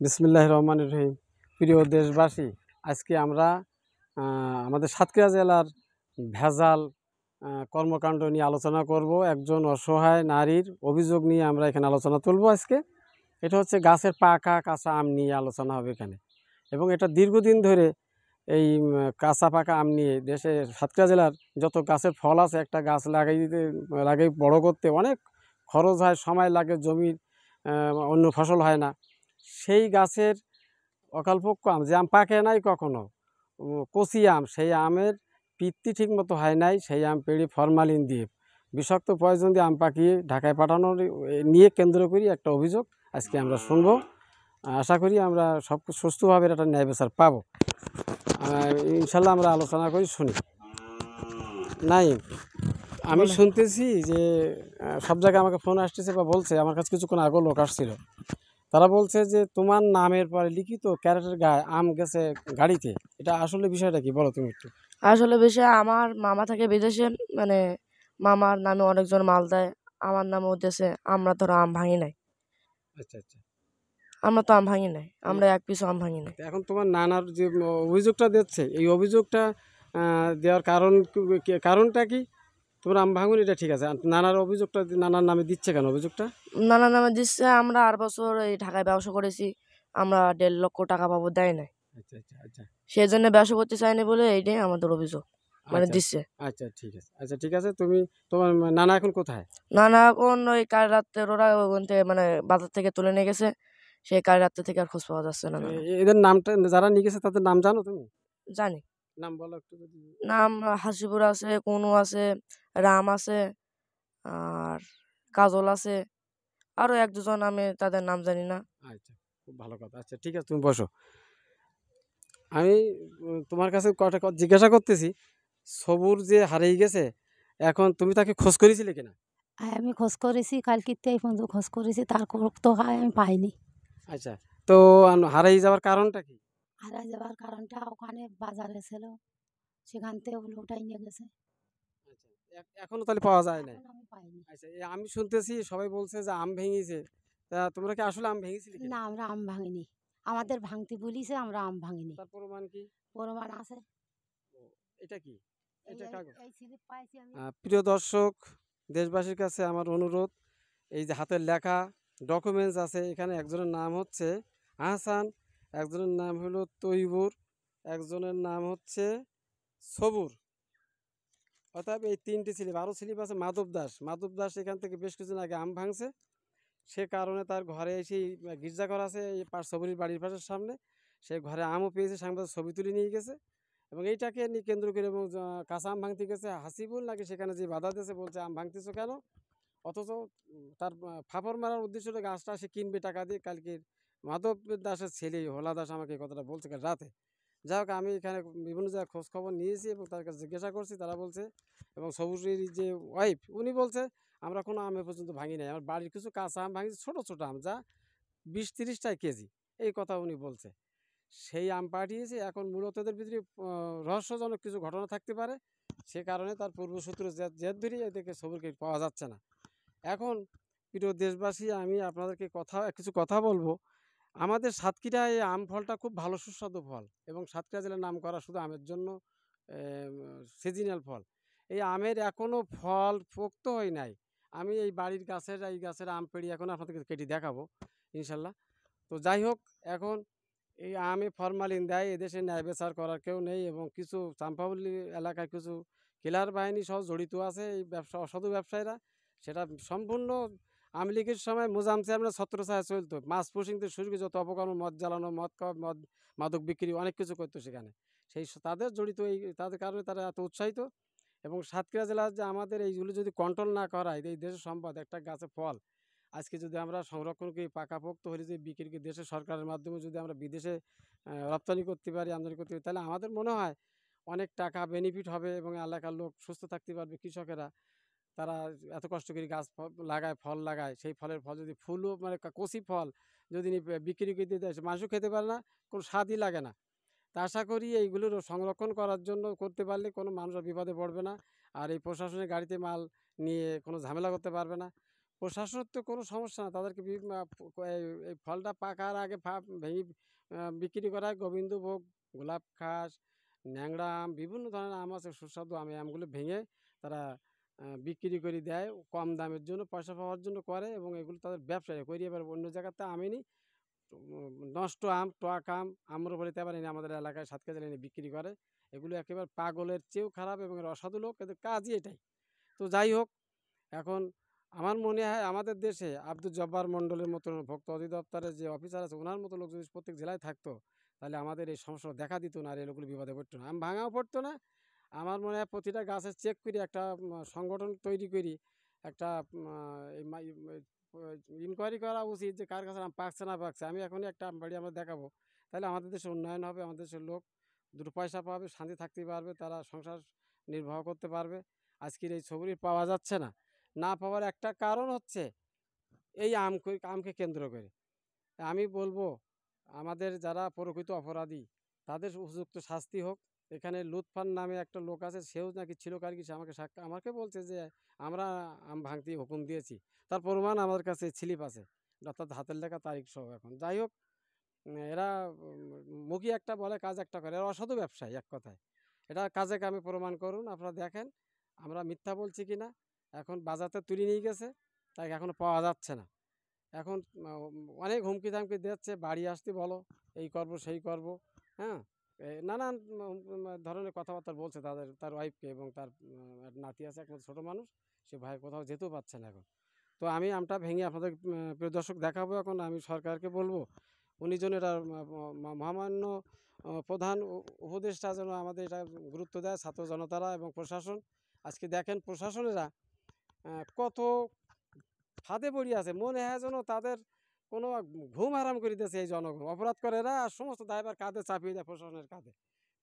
বিসমিল্লাহির রহমানির রহিম। প্রিয় দেশবাসী, আজকে আমরা আমাদের সাতক্ষীরা জেলার ভেজাল কর্মকাণ্ড নিয়ে আলোচনা করব। একজন অসহায় নারীর অভিযোগ নিয়ে আমরা এখানে আলোচনা তুলব আজকে। এটা হচ্ছে গাছের পাকা কাঁচা আম নিয়ে আলোচনা হবে এখানে, এবং এটা দীর্ঘদিন ধরে এই কাঁচা পাকা আম নিয়ে দেশে সাতক্ষীরা জেলার যত গাছের ফল আছে, একটা গাছ লাগাই বড় করতে অনেক খরচ হয়, সময় লাগে, জমির অন্য ফসল হয় না। সেই গাছের অকালপক্ষ আম, যে আম পাকে নাই কখনো, কচি আম, সেই আমের পিত্তি ঠিক মতো হয় নাই, সেই আম পেড়ে ফরমালিন দিয়ে বিষাক্ত পয়জন দিয়ে আম পাকিয়ে ঢাকায় পাঠানোর নিয়ে কেন্দ্র করি একটা অভিযোগ আজকে আমরা শুনবো। আশা করি আমরা সব সুস্থভাবে একটা ন্যায় বিচার পাবো। ইনশাল্লাহ আমরা আলোচনা করি, শুনি। নাই, আমি শুনতেছি যে সব জায়গায় আমাকে ফোন আসতেছে বা বলছে, আমার কাছে কিছুক্ষণ আগেও লোক আসছিল, তারা বলছে যে তোমার নামের পরে লিখিত ক্যারেটের গায়ে আম গেছে গাড়িতে। এটা আসলে বিষয়টা কি, বলো তুমি একটু। আসলে বিষয়, আমার মামা থাকে বিদেশে, মানে মামার নামে অনেকজন মাল দেয়, আমার নামেও দেশে। আমরা ধরো আম ভাঙি নাই, আচ্ছা আচ্ছা, আমরা তো আম ভাঙি নাই, আমরা এক পিছু আম ভাঙি নাই। এখন তোমার নানার যে অভিযোগটা দিচ্ছে, এই অভিযোগটা দেওয়ার কারণটা কি? তোমার আম ভাঙুন এটা ঠিক আছে, আর নানার অভিযোগটা নানার নামে দিচ্ছে কেন অভিযোগটা? নানার নামে দিচ্ছে। আমরা 8 বছর এই ঢাকায় ব্যবসা করেছি, আমরা 1.5 লক্ষ টাকা পাবো, দেয় নাই। আচ্ছা আচ্ছা আচ্ছা সেই জন্য ব্যবসা করতে চাইনি বলে এইটাই আমাদের অভিযোগ, মানে আচ্ছা দিচ্ছে। আচ্ছা, ঠিক আছে, আচ্ছা ঠিক আছে। তোমার নানা এখন কোথায়? নানা এখন ওই কাল রাত্রে ওরা ওখান থেকে মানে বাজার থেকে তুলে নিয়ে গেছে, সেই কাল রাত্রে থেকে আর খোঁজ পাওয়া যাচ্ছে না। নানা এদের নামটা, যারা নিয়ে গেছে তাদের নাম জানো তুমি? জানি, নাম বলো একটু যদি। নাম হাসিপুর আছে, কুনু আছে, রাম আছে, আর কাজল আছে, আরো 1-2 জন, আমি তাদের নাম জানি না। আচ্ছা, খুব ভালো কথা। আচ্ছা ঠিক আছে, তুমি বসো। আমি তোমার কাছে কটা কথা জিজ্ঞাসা করতেছি। সবুর যে হারিয়ে গেছে, এখন তুমি তাকে খোঁজ করেছিলে কিনা? আমি খোঁজ করেছি, কালকিতে এই পর্যন্ত খোঁজ করেছি, তার তো আমি পাইনি। আচ্ছা, তো হারিয়ে যাওয়ার কারণটা কি? হারা যাওয়ার কারণটা ওখানে বাজারে ছিল, সেখান থেকে ওটাই নিয়ে গেছে। আচ্ছা, এখনো তাহলে পাওয়া যায় না? এখন আমি পাইনি। আচ্ছা, আমি শুনতেছি সবাই বলছে যে আম ভেঙেছে। তা তোমরা কি আসলে আম ভেঙেছিলে কিনা? না, আমরা আম ভাঙিনি। আমাদের ভাঙতে বলিছে, আমরা আম ভাঙিনি। তার প্রমাণ কি? প্রমাণ আছে। ও, এটা কি? এই এটা এই কাগজ? এই স্লিপ পাইছি আমি। প্রিয় দর্শক, দেশবাসীর কাছে আমার অনুরোধ, এই যে হাতের লেখা ডকুমেন্টস আছে, এখানে একজনের নাম হচ্ছে আহসান, একজনের নাম হলো তৈবুর, একজনের নাম হচ্ছে সবুর। অর্থাৎ এই 3টি স্লিপ, আরও স্লিপ আছে মাধব দাস। মাধব দাস এখান থেকে বেশ কিছুদিন আগে আম ভাঙছে, সে কারণে তার ঘরে এসে গির্জাঘর আছে এই সবুরির বাড়ির পাশের সামনে, সে ঘরে আমও পেয়েছে, সাংবাদিক ছবি তুলে নিয়ে গেছে। এবং এইটাকে নিয়ে কেন্দ্র করে এবং কাঁচা আম ভাঙতে গেছে হাসিবুল নাকি সেখানে যে বাধা দিয়েছে, বলছে আম ভাঙতেছো কেন? অথচ তার ফাপড় মারার উদ্দেশ্যটা গাছটা সে কিনবে টাকা দিয়ে। কালকে মাধব দাসের ছেলে হোলা দাস আমাকে এই কথাটা বলছে কাল রাতে। যাই হোক, আমি এখানে বিভিন্ন জায়গায় খোঁজ খবর নিয়েছি এবং তার কাছে জিজ্ঞাসা করছি, তারা বলছে, এবং সবুজের যে ওয়াইফ উনি বলছে আমরা কোনো আম এ পর্যন্ত ভাঙি নাই, আমার বাড়ির কিছু কাঁচা আম ভাঙিছি, ছোটো ছোটো আম, যা 20-30 টাকা কেজি, এই কথা উনি বলছে। সেই আম পাঠিয়েছে। এখন মূলত এদের ভিতরে রহস্যজনক কিছু ঘটনা থাকতে পারে, সে কারণে তার পূর্বশত্রু জেদ ধরেই এদেরকে সবুরকে পাওয়া যাচ্ছে না। এখন প্রিয় দেশবাসী, আমি আপনাদেরকে কিছু কথা বলবো। আমাদের সাতক্ষীরায় এই আম ফলটা খুব ভালো সুস্বাদু ফল, এবং সাতক্ষীরা জেলার নাম করা শুধু আমের জন্য। সিজনাল ফল, এই আমের এখনও ফল পোক্ত হয় নাই। আমি এই বাড়ির গাছের আম পেড়ে এখন আপনাদেরকে কেটে দেখাবো ইনশাল্লাহ। তো যাই হোক, এখন এই আমে ফরমালিন দেয়, এদেশে ন্যায় বিচার করার কেউ নেই, এবং কিছু চাম্পাবলী এলাকায় কিছু কিলার বাহিনী সহ জড়িত আছে এই ব্যবসা, অসাধু ব্যবসায়ীরা। সেটা সম্পূর্ণ আওয়ামী লীগের সময় মোজাম চেয়ারম্যানের ছত্রছায়া চলতো। মাছ পুশিং থেকে শুরু করে যত অপকর্ম, মদ জ্বালানো, মদ খাওয়া, মাদক বিক্রি, অনেক কিছু করতো সেখানে। তাদের জড়িত, তাদের কারণে তারা এত উৎসাহিত। এবং সাতক্ষীরা জেলার যে আমাদের এইগুলো যদি কন্ট্রোল না করা হয়, এই দেশের সম্পদ, একটা গাছে ফল আজকে যদি আমরা সংরক্ষণ করি, পাকাপোক্ত হলে যদি বিক্রি করি, দেশের সরকারের মাধ্যমে যদি আমরা বিদেশে রপ্তানি করতে পারি, আমদানি করতে পারি, তাহলে আমাদের মনে হয় অনেক টাকা বেনিফিট হবে, এবং এলাকার লোক সুস্থ থাকতে পারবে। কৃষকেরা তারা এত কষ্ট করে গাছ লাগায়, ফল লাগায়, সেই ফলের ফল যদি ফুলও, মানে কচি ফল যদি বিক্রি করতে দেয়, মানুষও খেতে পারে না, কোনো স্বাদই লাগে না। তা আশা করি এইগুলোর সংরক্ষণ করার জন্য করতে পারলে কোনো মানুষ বিপদে পড়বে না, আর এই প্রশাসনের গাড়িতে মাল নিয়ে কোনো ঝামেলা করতে পারবে না। প্রশাসনের তো কোনো সমস্যা না, তাদেরকে এই ফলটা পাকার আগে ভেঙে বিক্রি করা হয়। গোবিন্দভোগ, গোলাপ খাস, ন্যাংরা আম, বিভিন্ন ধরনের আম আছে সুস্বাদু আম, এই আমগুলো ভেঙে তারা বিক্রি করে দেয় কম দামের জন্য, পয়সা পাওয়ার জন্য করে, এবং এগুলো তাদের ব্যবসায় করি। এবার অন্য জায়গাতে আমেনি নষ্ট আম, টক আম, আম্রপালিতে আবার এনে আমাদের এলাকায় 7 কেজি এনে বিক্রি করে। এগুলো একেবারে পাগলের চেয়েও খারাপ এবং এর অসাধু লোক, এদের কাজই এটাই। তো যাই হোক, এখন আমার মনে হয় আমাদের দেশে আব্দুল জব্বার মণ্ডলের মতন ভোক্তা অধিদপ্তরের যে অফিসার আছে, ওনার মতো লোক যদি প্রত্যেক জেলায় থাকতো, তাহলে আমাদের এই সমস্যা দেখা দিত না, আর এই লোকগুলো বিপদে পড়তো না, আম ভাঙাও পড়তো না। আমার মনে হয় প্রতিটা গাছে চেক করি, একটা সংগঠন তৈরি করি, একটা ইনকোয়ারি করা উচিত যে কার কাছে আম পাকছে না পাকছে। আমি এখনই একটা আম বাড়ি আমরা দেখাবো, তাহলে আমাদের দেশে উন্নয়ন হবে, আমাদের দেশের লোক দুটো পয়সা পাবে, শান্তি থাকতে পারবে, তারা সংসার নির্বাহ করতে পারবে। আজকের এই ছবি পাওয়া যাচ্ছে না, না পাওয়ার একটা কারণ হচ্ছে এই আমকে কেন্দ্র করে। আমি বলবো আমাদের যারা প্রকৃত অপরাধী তাদের উপযুক্ত শাস্তি হোক। এখানে লুৎফান নামে একটা লোক আছে, সেও নাকি ছিল কার সে আমাকে বলছে যে আমরা আম ভাঙতে হুকুম দিয়েছি, তার প্রমাণ আমার কাছে স্লিপ আছে, অর্থাৎ হাতের লেখা তারিখ সহ। এখন যাই হোক, এরা মুখী একটা বলে কাজ একটা করে, এরা অসাধু ব্যবসায়ী এক কথায়। এটা কাজে কামে প্রমাণ করুন, আপনারা দেখেন আমরা মিথ্যা বলছি কিনা। এখন বাজারতে তুলে নিয়ে গেছে, তাই এখনো পাওয়া যাচ্ছে না। এখন অনেক হুমকি ধামকি দিচ্ছে, বাড়ি আসতে বলো, এই করব সেই করব, হ্যাঁ, নানান ধরনের কথাবার্তা বলছে তার ওয়াইফকে, এবং তার একটা নাতি আছে একমাত্র ছোটো মানুষ, সে ভাই কোথাও যেতেও পারছে না এখন। তো আমি আমটা ভেঙে আপনাদের প্রিয় দর্শক দেখাবো। এখন আমি সরকারকে বলবো উনি যেন এটা মহামান্য প্রধান উপদেষ্টা যেন আমাদের এটা গুরুত্ব দেয়, ছাত্র জনতারা এবং প্রশাসন। আজকে দেখেন প্রশাসনেরা কত ফাঁদে পড়ে আছে, মনে হয় যেন তাদের কোনো ঘুম হারাম করে দিয়েছে এই জনগণ। অপরাধ করে এরা, আর সমস্ত দায়ভার কাঁধে চাপিয়ে দেয় প্রশাসনের কাঁধে।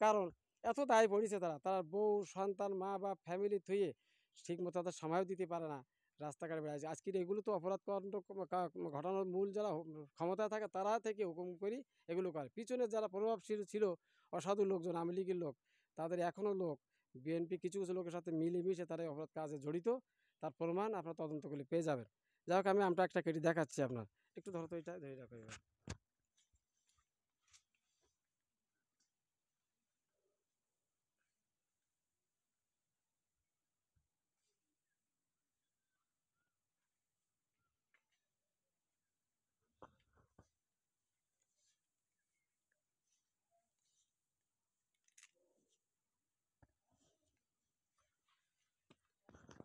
কারণ এত দায় পড়েছে, তারা বউ সন্তান মা বা ফ্যামিলি থুয়ে ঠিকমতো তাদের সময়ও দিতে পারে না, রাস্তাঘাটে বেড়াচ্ছে। আজকের এগুলো তো অপরাধ কাণ্ড ঘটানোর মূল যারা ক্ষমতায় থাকে তারা থেকে হুকুম করি এগুলো করে। পিছনে যারা প্রভাবশীল ছিল অসাধু লোকজন, আওয়ামী লীগের লোক, তাদের এখনও লোক বিএনপি কিছু কিছু লোকের সাথে মিলেমিশে তারা এই অপরাধ কাজে জড়িত, তার প্রমাণ আপনার তদন্ত করলে পেয়ে যাবেন। যাই হোক, আমি আমটা একটা কেটে দেখাচ্ছি আপনার, একটু ধরো তো, এটা ধরে রাখো এবার।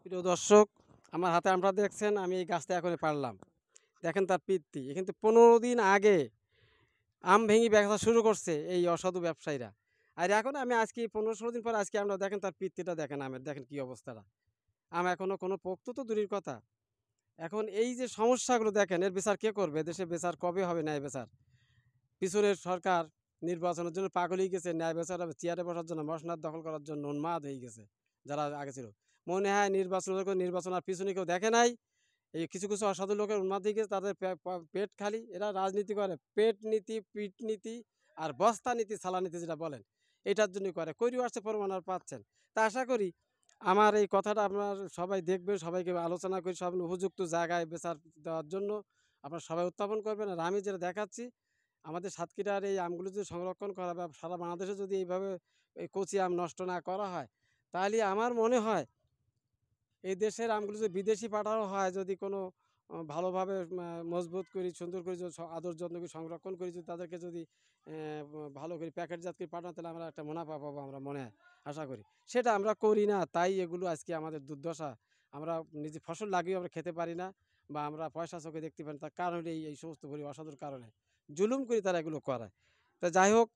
প্রিয় দর্শক, আমার হাতে আমটা দেখছেন, আমি এই গাছটা এখনই পারলাম, দেখেন তার পিত্তি। কিন্তু 15 দিন আগে আম ভেঙে ব্যবসা শুরু করছে এই অসাধু ব্যবসায়ীরা, আর এখন আমি আজকে 15-16 দিন পর আজকে আমরা দেখেন তার পিত্তিটা দেখেন, আমের দেখেন কি অবস্থাটা। আম এখনো কোনো পোক্ত তো দূরের কথা। এখন এই যে সমস্যাগুলো দেখেন, এর বিচার কে করবে? দেশে বিচার কবে হবে ন্যায় বিচার? পিছনের সরকার নির্বাচনের জন্য পাগল হয়ে গেছে, ন্যায় বিচার হবে চেয়ারে বসার জন্য, মসনদ দখল করার জন্য উন্মাদ হয়ে গেছে যারা আগে ছিল। মনে হয় নির্বাচন আর পিছনে কেউ দেখে নাই। এই কিছু কিছু অসাধু লোকের উন্মাদ হয়ে গেছে, তাদের পেট খালি, এরা রাজনীতি করে পেট নীতি, পিট নীতি আর বস্তা নীতি, সালা নীতি যেটা বলেন, এটার জন্যই করে আসছে, প্রমাণ আর পাচ্ছেন। তা আশা করি আমার এই কথাটা আপনার সবাই দেখবে, সবাইকে আলোচনা করি, সব উপযুক্ত জায়গায় বিচার দেওয়ার জন্য আপনারা সবাই উত্থাপন করবেন। আর আমি যেটা দেখাচ্ছি, আমাদের সাতক্ষীরার এই আমগুলো যদি সংরক্ষণ করা বা সারা বাংলাদেশে যদি এইভাবে এই কচি আম নষ্ট না করা হয়, তাহলে আমার মনে হয় এই দেশের আমগুলো যদি বিদেশি পাঠানো হয়, যদি কোনো ভালোভাবে মজবুত করি, সুন্দর করে যদি আদর যত্ন করে সংরক্ষণ করি, যদি তাদেরকে যদি ভালো করে প্যাকেটজাত করে পাঠানো, তাহলে আমরা একটা মুনাফা পাবো, আমরা মনে হয় আশা করি। সেটা আমরা করি না, তাই এগুলো আজকে আমাদের দুর্দশা। আমরা নিজে ফসল লাগিয়ে আমরা খেতে পারি না, বা আমরা পয়সা চোখে দেখতে পারি না, তার কারণে এই সমস্ত অসাধুর কারণে জুলুম করে তারা এগুলো করায়। তা যাই হোক,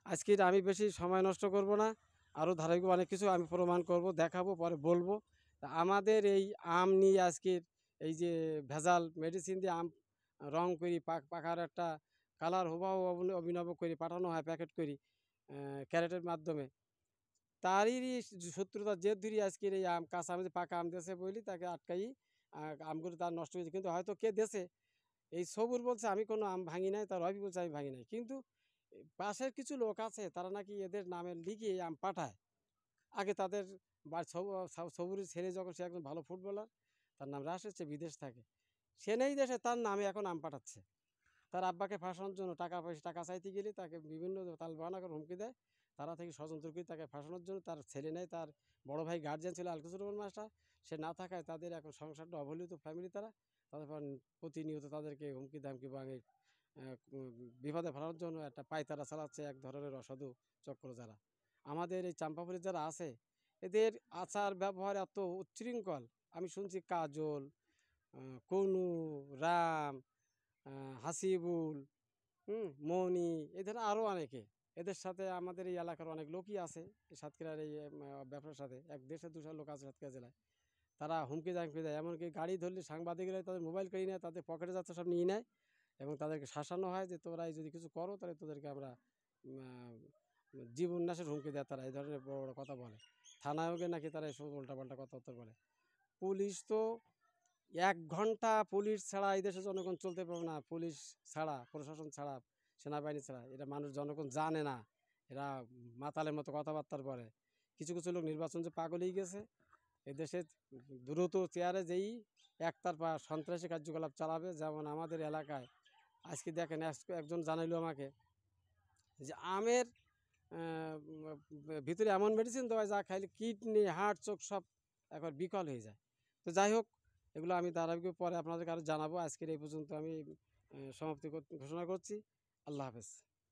আজকে আমি বেশি সময় নষ্ট করব না, আরও ধারাবাহিক অনেক কিছু আমি প্রমাণ করব, দেখাবো, পরে বলবো। তা আমাদের এই আম নিয়ে আজকের এই যে ভেজাল মেডিসিন দিয়ে আম রং করি, পাকার একটা কালার হুবাহু অভিনব করে পাঠানো হয় প্যাকেট করি ক্যারেটের মাধ্যমে, তারই শত্রুতার জের ধরি আজকের এই আম, কাঁচা আম যে পাকা আম দেশে বলি তাকে আটকাই, আমগুলো তার নষ্ট হয়েছে। কিন্তু হয়তো কে দেশে এই সবুর বলছে আমি কোনো আম ভাঙি নাই, তার রবি বলছে আমি ভাঙি নাই, কিন্তু পাশের কিছু লোক আছে তারা নাকি এদের নামে লিখিয়ে আম পাঠায়। আগে তাদের সবুরের ছেলে যখন, সে একজন ভালো ফুটবলার, তার নাম রাশেদ, সে বিদেশ থাকে, সে নেই দেশে, তার নামে এখন নাম পাঠাচ্ছে। তার আব্বাকে ফাঁসানোর জন্য টাকা চাইতে গেলে তাকে বিভিন্ন তালবাহানা করে হুমকি দেয়। তারা থেকে ষড়যন্ত্র করে তাকে ফাঁসানোর জন্য তার ছেলে নেই, তার বড় ভাই গার্জিয়ান ছিল আলকুসুর রহমান মাস্টার, সে না থাকায় তাদের এখন সংসারটা অবহেলিত ফ্যামিলি তারা। তাদের পর প্রতিনিয়ত তাদেরকে হুমকি দামকি ভাঙে বিপদে ফেলার জন্য একটা পায়তারা চালাচ্ছে এক ধরনের অসাধু চক্র যারা। আমাদের এই চাম্পাপুরের যারা আছে, এদের আচার ব্যবহার এত উচ্ছৃঙ্খল। আমি শুনছি কাজল, কনু, রাম, হাসিবুল, মনি, এই ধরনের আরও অনেকে। এদের সাথে আমাদের এই এলাকার অনেক লোকই আছে, এই সাতক্ষীরার এই ব্যবসার সাথে 1-1.5-200 লোক আছে সাতক্ষীরা জেলায়। তারা হুমকি দামকি দেয়, এমনকি গাড়ি ধরলে সাংবাদিকরা তাদের মোবাইল কেড়ে নেয়, তাদের পকেটে যাচ্ছে সব নিয়ে নেয় এবং তাদেরকে শাসানো হয় যে তোরা এই যদি কিছু করো তাহলে তোদেরকে আমরা জীবন নাশের হুমকি দেয়। তারা এই ধরনের বড় বড় কথা বলে, থানায়ও গিয়ে নাকি তারা এসব উল্টাপাল্টা কথাবার্তা বলে। পুলিশ তো 1 ঘন্টা পুলিশ ছাড়া এই দেশে জনগণ চলতে পারবে না। পুলিশ ছাড়া, প্রশাসন ছাড়া, সেনাবাহিনী ছাড়া এরা মানুষ জনগণ জানে না। এরা মাতালের মতো কথাবার্তা বলে। কিছু কিছু লোক নির্বাচন যে পাগল হয়ে গেছে, এদেশে দ্রুত চেয়ারে যেই একতরফা সন্ত্রাসী কার্যকলাপ চালাবে। যেমন আমাদের এলাকায় আজকে দেখেন, একজন জানাইলো আমাকে যে আমের ভিতরে এমন মেডিসিন দেওয়া যা খাইলে কিডনি, হার্ট, চোখ সব একবার বিকল হয়ে যায়। তো যাই হোক, এগুলো আমি ধারাবাহিক পরে আপনাদেরকে আরও জানাবো। আজকের এই পর্যন্ত আমি সমাপ্তি ঘোষণা করছি। আল্লাহ হাফেজ।